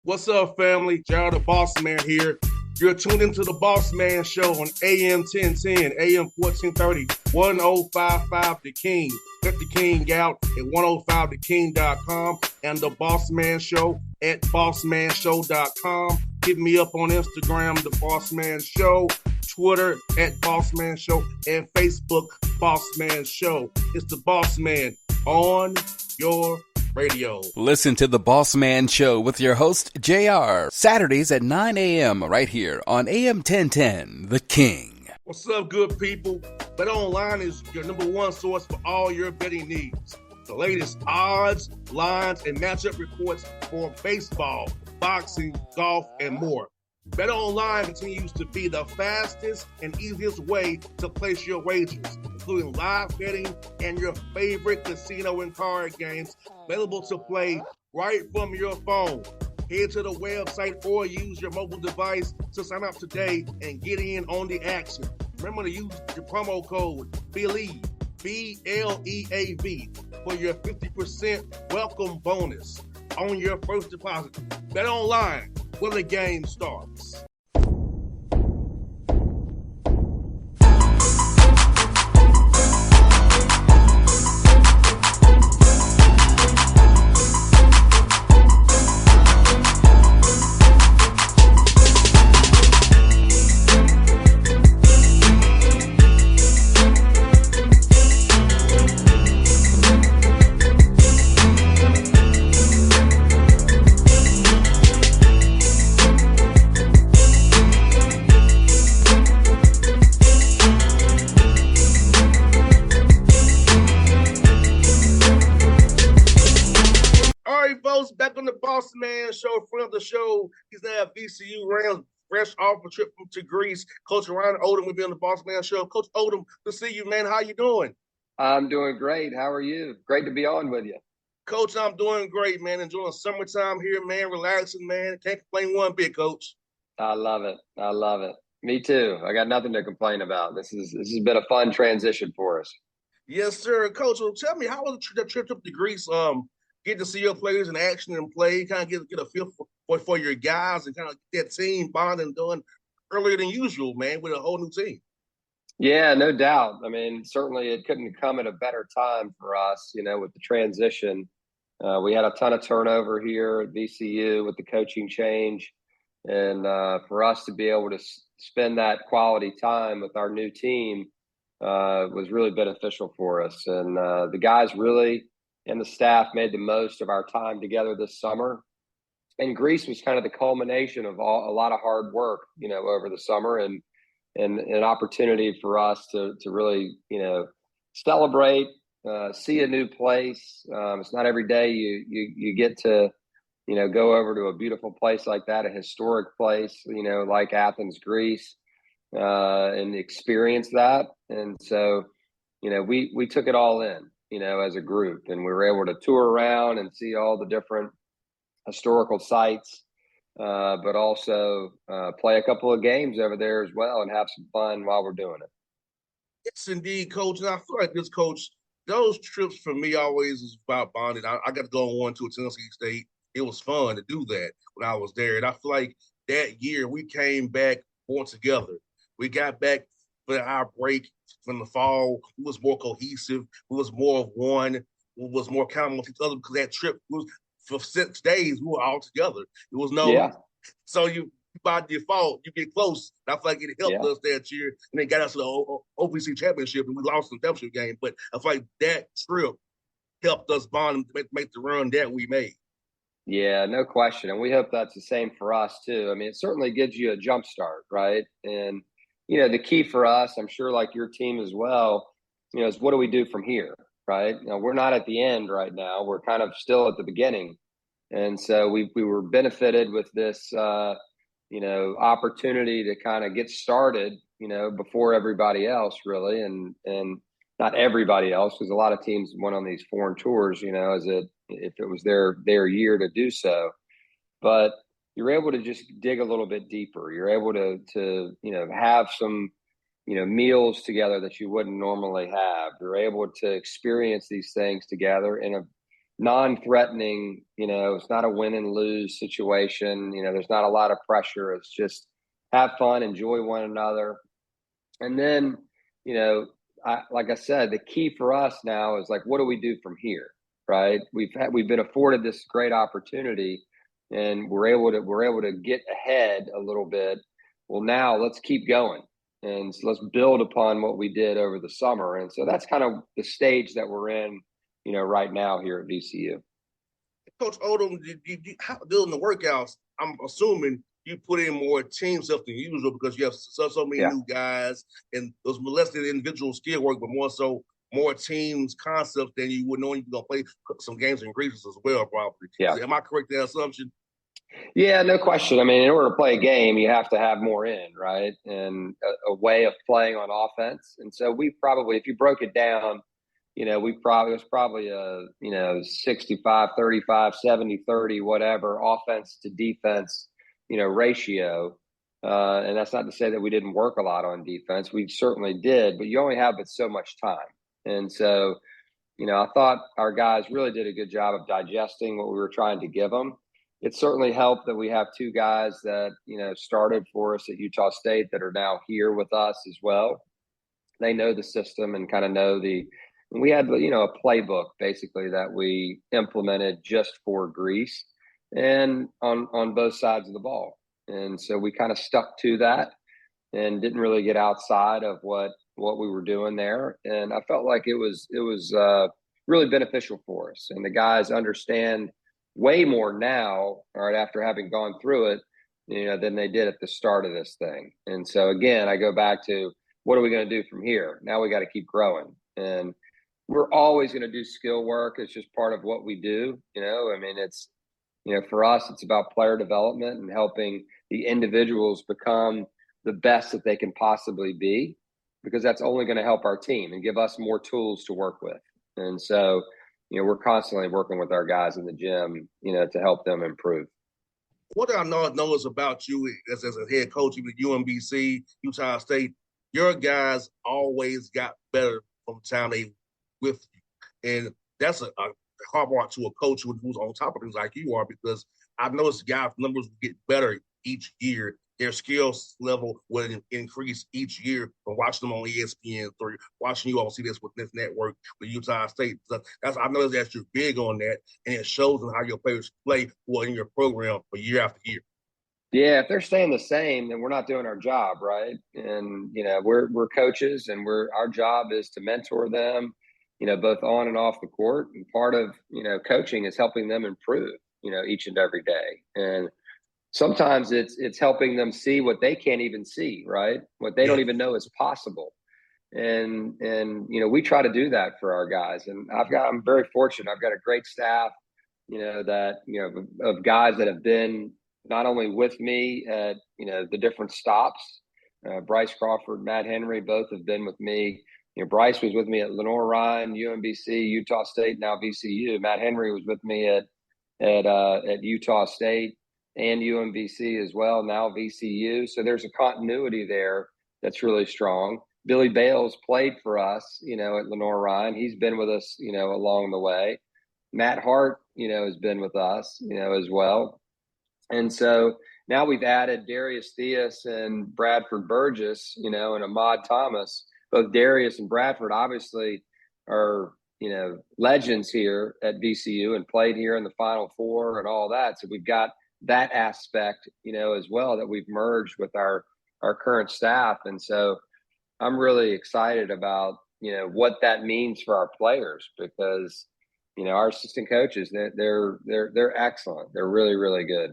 What's up, family? Jared the Bossman here. You're tuned into the Bossman Show on AM 1010, AM 1430, 1055 The King. Let the King out at 105theking.com and the Bossman Show at bossmanshow.com. Hit me up on Instagram, The Bossman Show, Twitter at Bossman Show, and Facebook, Bossman Show. It's the Bossman on your radio. Listen to the Bossman Show with your host, JR, Saturdays at 9 a.m. right here on AM 1010, The King. What's up, good people? BetOnline is your number one source for all your betting needs. The latest odds, lines, and matchup reports for baseball, boxing, golf, and more. BetOnline continues to be the fastest and easiest way to place your wagers, including live betting and your favorite casino and card games available to play right from your phone. Head to the website or use your mobile device to sign up today and get in on the action. Remember to use your promo code BELIEVE, BLEAV, for your 50% welcome bonus on your first deposit. BetOnline, where the game starts. Back on the Bossman Show, front of the show. He's now at VCU Rams, fresh off a trip to Greece. Coach Ryan Odom will be on the Bossman Show. Coach Odom, good to see you, man. How you doing? I'm doing great. How are you? Great to be on with you. Coach, I'm doing great, man. Enjoying summertime here, man. Relaxing, man. Can't complain one bit, Coach. I love it. I love it. Me too. I got nothing to complain about. This has been a fun transition for us. Yes, sir. Coach, well, tell me, how was the trip up to Greece? Get to see your players in action and play, kind of get a feel for your guys and kind of get that team bonding doing earlier than usual, man, with a whole new team. Yeah, no doubt. I mean, certainly it couldn't come at a better time for us, with the transition. We had a ton of turnover here at VCU with the coaching change. And for us to be able to spend that quality time with our new team was really beneficial for us. And the guys really and the staff made the most of our time together this summer. And Greece was kind of the culmination of a lot of hard work, over the summer and an opportunity for us to really, celebrate, see a new place. It's not every day you get to, go over to a beautiful place like that, a historic place, like Athens, Greece, and experience that. And so, we took it all in, as a group, and we were able to tour around and see all the different historical sites, but also play a couple of games over there as well and have some fun while we're doing it. Yes, indeed, Coach. And I feel like this, Coach, those trips for me always is about bonding. I got to go on one to a Tennessee State. It was fun to do that when I was there. And I feel like that year we came back more together. We got back for our break from the fall. We was more cohesive. We was more of one. We was more accountable with each other because that trip was for 6 days. We were all together. It was so you by default you get close. And I feel like it helped us that year, and they got us to the OVC championship, and we lost the championship game. But I feel like that trip helped us bond and make the run that we made. Yeah, no question. And we hope that's the same for us too. I mean, it certainly gives you a jump start, right? And the key for us, I'm sure like your team as well, is what do we do from here, right? We're not at the end right now. We're kind of still at the beginning. And so we were benefited with this, opportunity to kind of get started, before everybody else really. And not everybody else, because a lot of teams went on these foreign tours, if it was their year to do so. But you're able to just dig a little bit deeper. You're able to have some, meals together that you wouldn't normally have. You're able to experience these things together in non-threatening. It's not a win and lose situation. There's not a lot of pressure. It's just have fun, enjoy one another. And then, like I said, the key for us now is like, what do we do from here? Right. We've been afforded this great opportunity, and we're able to get ahead a little bit. Well, now let's keep going. And so let's build upon what we did over the summer. And so that's kind of the stage that we're in, right now here at VCU. Coach Odom, during the workouts, I'm assuming you put in more team stuff than usual because you have so many new guys, and those less than individual skill work, but more teams concepts than you would know. You're gonna play some games in Greece as well, probably. Yeah. Am I correct in that assumption? Yeah, no question. I mean, in order to play a game, you have to have more in, right? And a way of playing on offense. And so we probably, if you broke it down, it was probably a, 65, 35, 70, 30, whatever, offense to defense, ratio. And that's not to say that we didn't work a lot on defense. We certainly did, but you only have but so much time. And so, I thought our guys really did a good job of digesting what we were trying to give them. It certainly helped that we have two guys that, started for us at Utah State that are now here with us as well. They know the system and kind of know we had, a playbook basically that we implemented just for Greece and on both sides of the ball. And so we kind of stuck to that and didn't really get outside of what we were doing there. And I felt like it was really beneficial for us. And the guys understand way more now, all right, after having gone through it, than they did at the start of this thing. And so again, I go back to, what are we going to do from here? Now we got to keep growing. And we're always going to do skill work. It's just part of what we do. It's, for us, it's about player development and helping the individuals become the best that they can possibly be, because that's only going to help our team and give us more tools to work with. And so, we're constantly working with our guys in the gym, to help them improve. What I know is about you as a head coach, even UMBC, Utah State, your guys always got better from the time they with you. And that's a hallmark to a coach who's on top of things like you are, because I've noticed guys' numbers get better each year. Their skills level will increase each year from watching them on ESPN3, watching you on CBS with this network with Utah State. I know that you're big on that, and it shows in how your players play in your program for year after year. Yeah, if they're staying the same, then we're not doing our job, right? And we're coaches, and our job is to mentor them, both on and off the court. And part of coaching is helping them improve, each and every day. And sometimes it's helping them see what they can't even see, right? What they don't even know is possible. And we try to do that for our guys. And I'm very fortunate. I've got a great staff, of guys that have been not only with me at, the different stops. Bryce Crawford, Matt Henry, both have been with me. Bryce was with me at Lenoir-Rhyne, UMBC, Utah State, now VCU. Matt Henry was with me at Utah State and UMBC as well, now VCU. So there's a continuity there that's really strong. Billy Bales played for us, at Lenoir-Rhyne. He's been with us, along the way. Matt Hart, has been with us, as well. And so now we've added Darius Theus and Bradford Burgess, and Ahmad Thomas. Both Darius and Bradford obviously are, legends here at VCU and played here in the Final Four and all that. So we've got that aspect, as well, that we've merged with our current staff. And so I'm really excited about, what that means for our players, because, our assistant coaches, they're excellent. They're really, really good.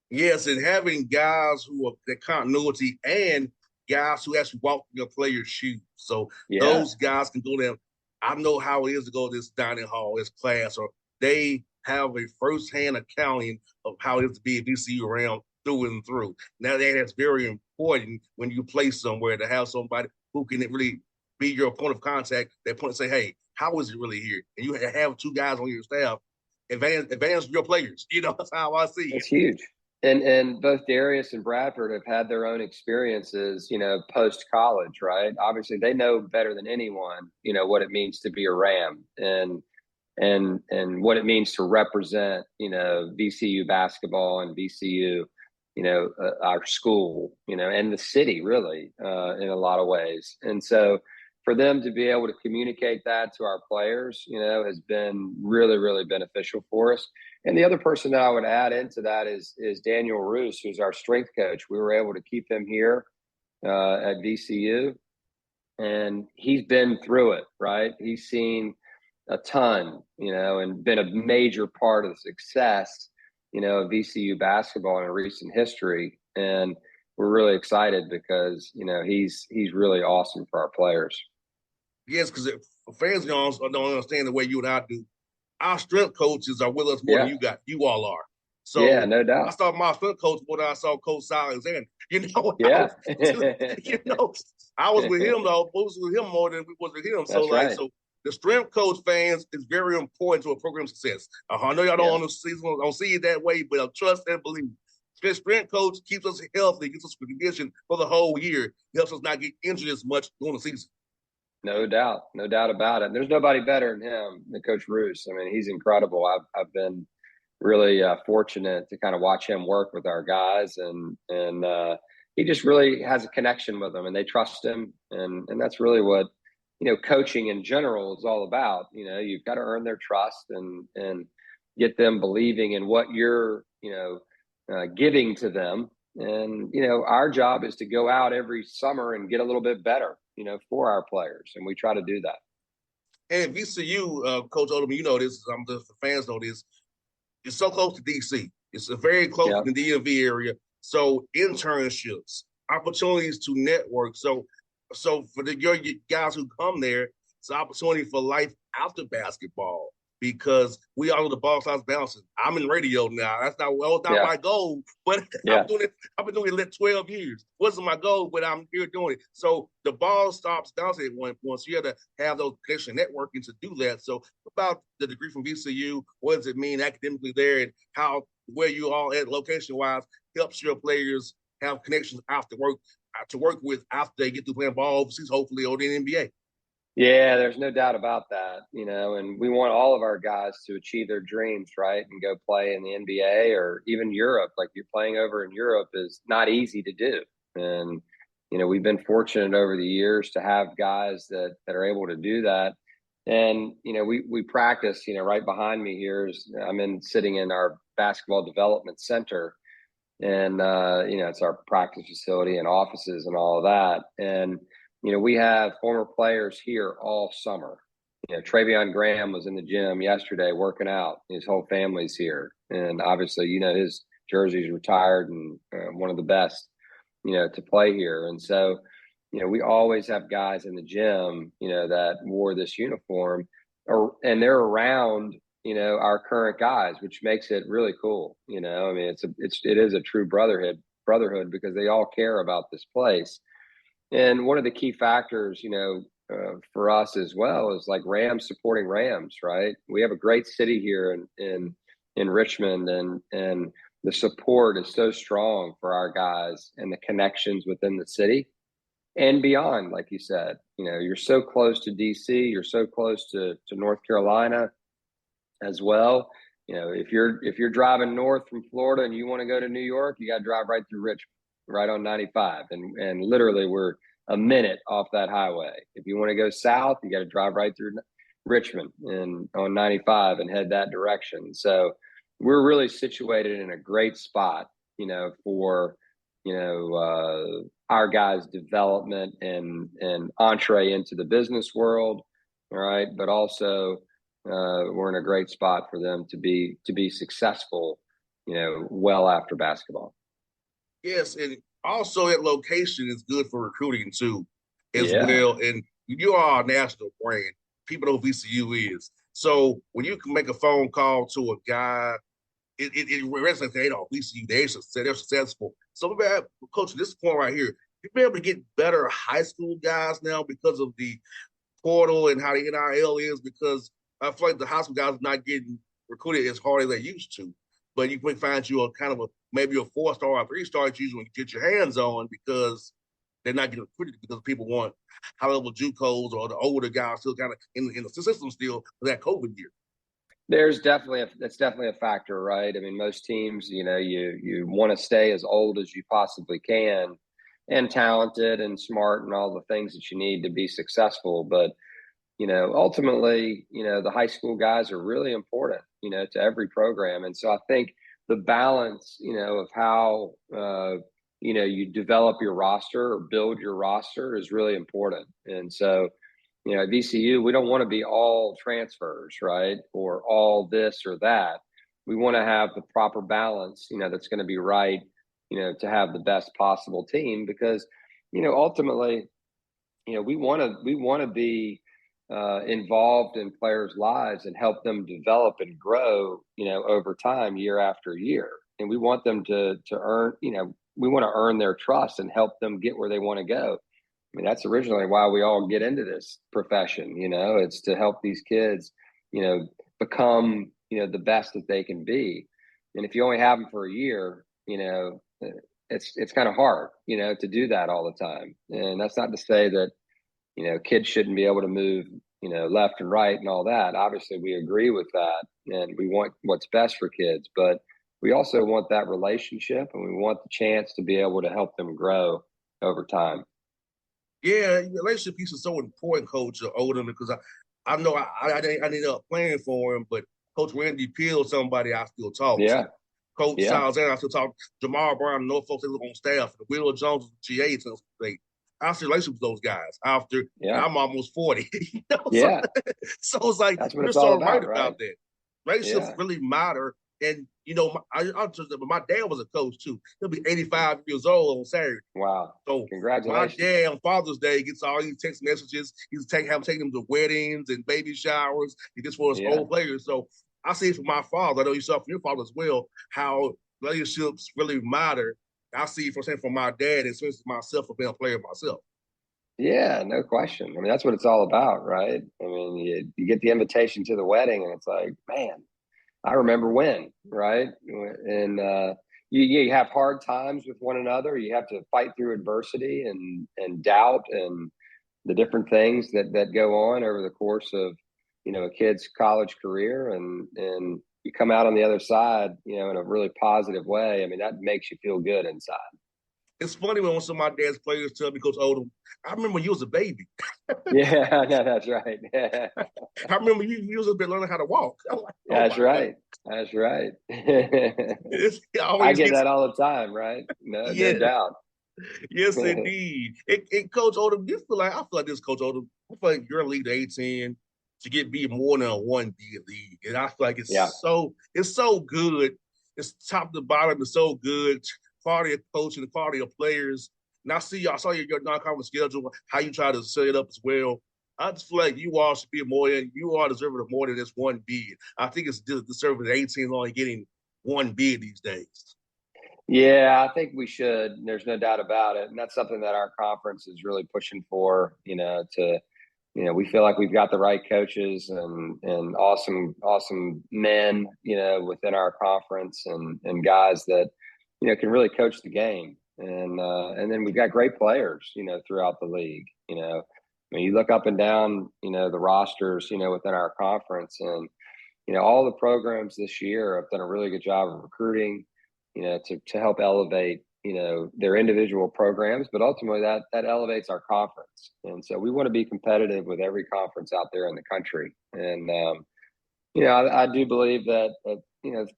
Yes, and having guys who are the continuity and guys who actually walk in your players' shoes. So those guys can go there. I know how it is to go to this dining hall, this class, or they have a firsthand accounting of how it is to be a VCU around through and through. Now that's very important when you play somewhere, to have somebody who can really be your point of contact, that point say, hey, how is it really here? And you have two guys on your staff, advance your players. That's how I see it. It's huge. And both Darius and Bradford have had their own experiences, post-college, right? Obviously, they know better than anyone, what it means to be a Ram. And, and what it means to represent, VCU basketball and VCU, our school, and the city really, in a lot of ways. And so for them to be able to communicate that to our players, has been really, really beneficial for us. And the other person that I would add into that is Daniel Roos, who's our strength coach. We were able to keep him here at VCU, and he's been through it, right? He's seen a ton, and been a major part of the success, of VCU basketball in recent history. And we're really excited because, he's really awesome for our players. Yes, because fans don't understand the way you and I do. Our strength coaches are with us more than you all are. So yeah, no doubt. I saw my strength coach more than I saw Coach Alexander. Yeah. I was with him though. I was with him more than we was with him. So That's right. So the strength coach fans is very important to a program success. I know y'all don't don't see it that way, but trust and believe. The strength coach keeps us healthy, keeps us conditioned for the whole year, helps us not get injured as much during the season. No doubt about it. And there's nobody better than him, than Coach Roos. I mean, he's incredible. I've been really fortunate to kind of watch him work with our guys, and he just really has a connection with them, and they trust him, and that's really what coaching in general is all about. You've got to earn their trust and get them believing in what you're giving to them. And our job is to go out every summer and get a little bit better, for our players, and we try to do that. And VCU, Coach Odom, you know this. The fans know this. It's so close to DC. It's very close to the DMV area. So internships, opportunities to network. So for your guys who come there, it's an opportunity for life after basketball, because we all know the ball starts bouncing. I'm in radio now. That's not my goal, but I'm doing it. I've been doing it 12 years. Wasn't my goal, but I'm here doing it. So the ball stops bouncing at one point. So you have to have those connection networking to do that. So about the degree from VCU, what does it mean academically there, and how where you all at location wise helps your players have connections after work to work with after they get to playing ball overseas, hopefully, or in the NBA. Yeah, there's no doubt about that, and we want all of our guys to achieve their dreams, right? And go play in the NBA or even Europe. Like, you're playing over in Europe is not easy to do. And, we've been fortunate over the years to have guys that are able to do that. And, we practice, right behind me here I'm sitting in our basketball development center, and, it's our practice facility and offices and all of that. And, we have former players here all summer. Travion Graham was in the gym yesterday working out. His whole family's here. And obviously, his jersey's retired, and one of the best, to play here. And so, we always have guys in the gym, that wore this uniform, and they're around, our current guys, which makes it really cool. I mean, it is a true brotherhood because they all care about this place. And one of the key factors, for us as well is like Rams supporting Rams, right? We have a great city here in Richmond, and the support is so strong for our guys and the connections within the city and beyond. Like you said, you're so close to DC, you're so close to North Carolina as well. If you're driving north from Florida and you want to go to New York, you got to drive right through Richmond, right on 95. And literally we're a minute off that highway. If you want to go south, you got to drive right through Richmond and on 95 and head that direction. So we're really situated in a great spot, for, our guys' development and entree into the business world. All right. But also, we're in a great spot for them to be successful, well after basketball. Yes, and also that location is good for recruiting too, as well. And you are a national brand. People know who VCU is. So when you can make a phone call to a guy, it resonates. They know VCU. They're successful. So we have, Coach, this point right here, you'll be able to get better high school guys now because of the portal and how the NIL is. Because I feel like the high school guys are not getting recruited as hard as they used to. But you can find you a kind of maybe a 4-star or 3-star usually when you get your hands on, because they're not getting recruited because people want high-level JUCOs or the older guys still kind of in the system still for that COVID year. That's definitely a factor, right? I mean, most teams, you want to stay as old as you possibly can, and talented and smart and all the things that you need to be successful. But ultimately, the high school guys are really important, to every program. And so I think the balance, of how, you develop your roster or build your roster is really important. And so, at VCU, we don't want to be all transfers, right? Or all this or that. We want to have the proper balance, that's going to be right, to have the best possible team because, ultimately, we want to be involved in players' lives and help them develop and grow, over time, year after year. And we want them to earn, we want to earn their trust and help them get where they want to go. I mean, that's originally why we all get into this profession. It's to help these kids, become, the best that they can be. And if you only have them for a year, it's kind of hard, to do that all the time. And that's not to say that, kids shouldn't be able to move, left and right and all that. Obviously, we agree with that, and we want what's best for kids. But we also want that relationship, and we want the chance to be able to help them grow over time. Yeah, the relationship piece is so important, Coach Odom, because I know I ended up playing for him, but Coach Randy Peel, somebody I still talk to. Yeah, Coach yeah, Salzan, I still talk. Jamal Brown, Norfolk, they live on staff. Wheeler Jones, GA, State. I still relationship with those guys after, and yeah, I'm almost 40. So, yeah. so it's like That's what you're it's all so right about, right? about that. Relationships Yeah. really matter. And my dad was a coach too. He'll be 85 years old on Saturday. Wow. So my Congratulations. dad on Father's Day gets all these text messages. He's taking them to weddings and baby showers. He just for his Yeah. old players. So I see it from my father. I know you saw it from your father as well, how relationships really matter. I see it from my dad, and especially myself for being a player myself. Yeah, no question. I mean, that's what it's all about, right? I mean, you get the invitation to the wedding, and it's like, man, I remember when, right? And you have hard times with one another. You have to fight through adversity and doubt and the different things that go on over the course of a kid's college career, and you come out on the other side, in a really positive way. I mean, that makes you feel good inside. It's funny when some of my dad's players tell me, Coach Odom, I remember you was a baby. Yeah, no, that's right. Yeah. I remember you was a bit learning how to walk. I'm like, oh That's my God. right. That's right. It I always get hits. that all the time, right? No Yeah, doubt. yes, indeed. And Coach Odom, I feel like this, Coach Odom, I feel like you're in League A10 to be more than a 1B league. And I feel like Yeah. it's so good. It's top to bottom, it's so good. Quality of coaching, the quality of players. And I saw your non-conference schedule, how you try to set it up as well. I just feel like you all should be you are deserving of more than this one bid. I think it's deserving of 18 only getting one bid these days. Yeah, I think we should. There's no doubt about it. And that's something that our conference is really pushing for, we feel like we've got the right coaches and awesome men, within our conference and guys that, can really coach the game. And then we've got great players, throughout the league. I mean, you look up and down, the rosters, within our conference, and all the programs this year have done a really good job of recruiting, to help elevate, their individual programs, but ultimately that elevates our conference. And so we want to be competitive with every conference out there in the country. And I do believe that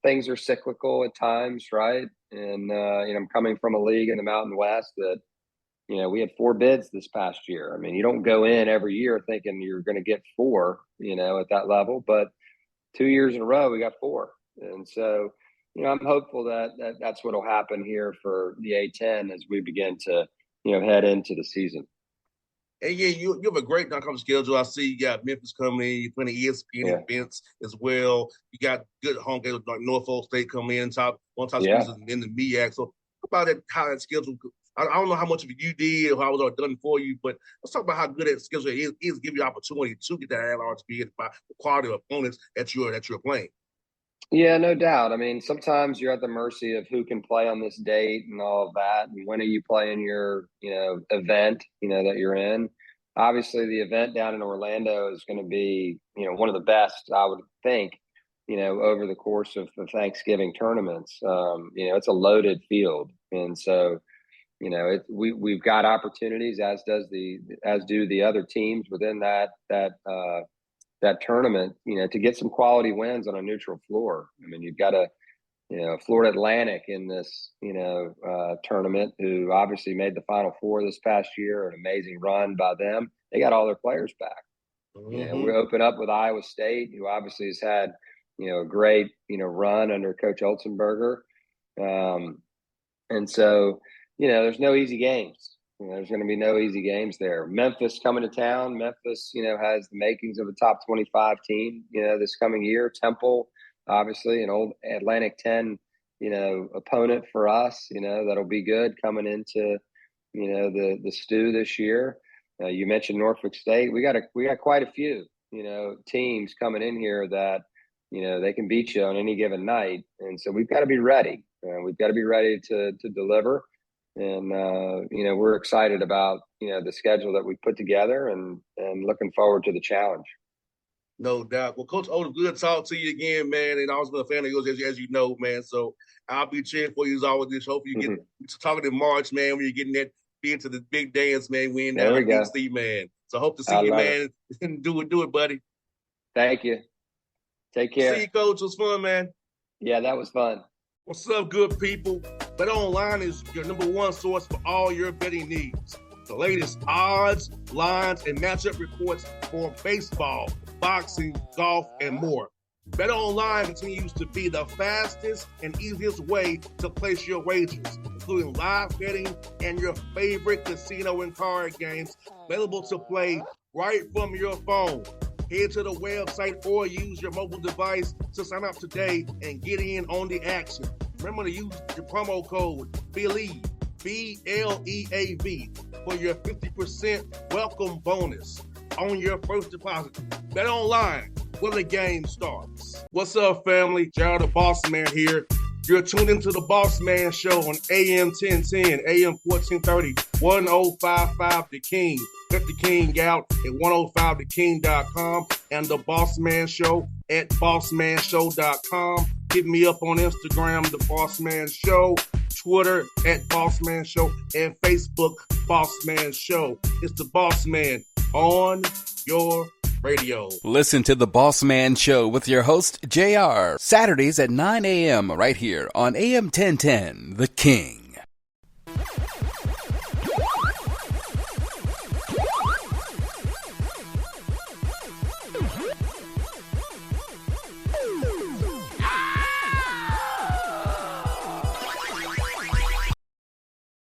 things are cyclical at times, right? And I'm coming from a league in the Mountain West that we had 4 bids this past year. I mean, you don't go in every year thinking you're going to get 4, at that level, but 2 years in a row we got 4. And so I'm hopeful that's what will happen here for the A10 as we begin to head into the season. And yeah, you have a great non-conference schedule. I see you got Memphis coming in. You're playing ESPN Yeah, events as well. You got good home games like Norfolk State coming in top yeah. schools in the MEAC. So talk about how that schedule. I don't know how much of it you did or how it was all done for you, but let's talk about how good that schedule is give you opportunity to get that at-large bid by the quality of opponents that you're playing. Yeah, no doubt. I mean, sometimes you're at the mercy of who can play on this date and all of that. And when are you playing your, event, that you're in? Obviously, the event down in Orlando is going to be, one of the best, I would think, over the course of the Thanksgiving tournaments. It's a loaded field. And so, we've got opportunities, as do the other teams within that tournament, to get some quality wins on a neutral floor. I mean, you've got Florida Atlantic in this, tournament, who obviously made the Final Four this past year, an amazing run by them. They got all their players back. Mm-hmm. We open up with Iowa State, who obviously has had, a great, run under Coach Otzenberger. And so, there's no easy games. There's going to be no easy games there. Memphis coming to town. Memphis, has the makings of a top 25 team, this coming year. Temple, obviously, an old Atlantic 10, opponent for us, that'll be good coming into, the stew this year. You mentioned Norfolk State. We got quite a few, teams coming in here that, they can beat you on any given night. And so we've got to be ready. We've got to be ready to deliver. And, we're excited about, the schedule that we put together and looking forward to the challenge. No doubt. Well, Coach Odom, good to talk to you again, man. And I was been a fan of yours, as you know, man. So I'll be cheering for you as always. Hope you get to talking in March, man, when you're getting that into the big dance, man. We in down in DC, man. So hope to see you, man. Do it, buddy. Thank you. Take care. See you, Coach. It was fun, man. Yeah, that was fun. What's up, good people? BetOnline is your number one source for all your betting needs. The latest odds, lines, and matchup reports for baseball, boxing, golf, and more. BetOnline continues to be the fastest and easiest way to place your wagers, including live betting and your favorite casino and card games available to play right from your phone. Head to the website or use your mobile device to sign up today and get in on the action. Remember to use your promo code BELIEVE, BLEAV, for your 50% welcome bonus on your first deposit. Bet online where the game starts. What's up, family? Jared the Bossman here. You're tuned into the Bossman Show on AM 1010, AM 1430, 1055 The King. Check The King out at 105theking.com and the Bossman Show at bossmanshow.com. Hit me up on Instagram, The Bossman Show, Twitter at Bossman Show, and Facebook, Bossman Show. It's the Bossman on your radio. Listen to the Bossman Show with your host, JR, Saturdays at 9 a.m. right here on AM 1010, The King.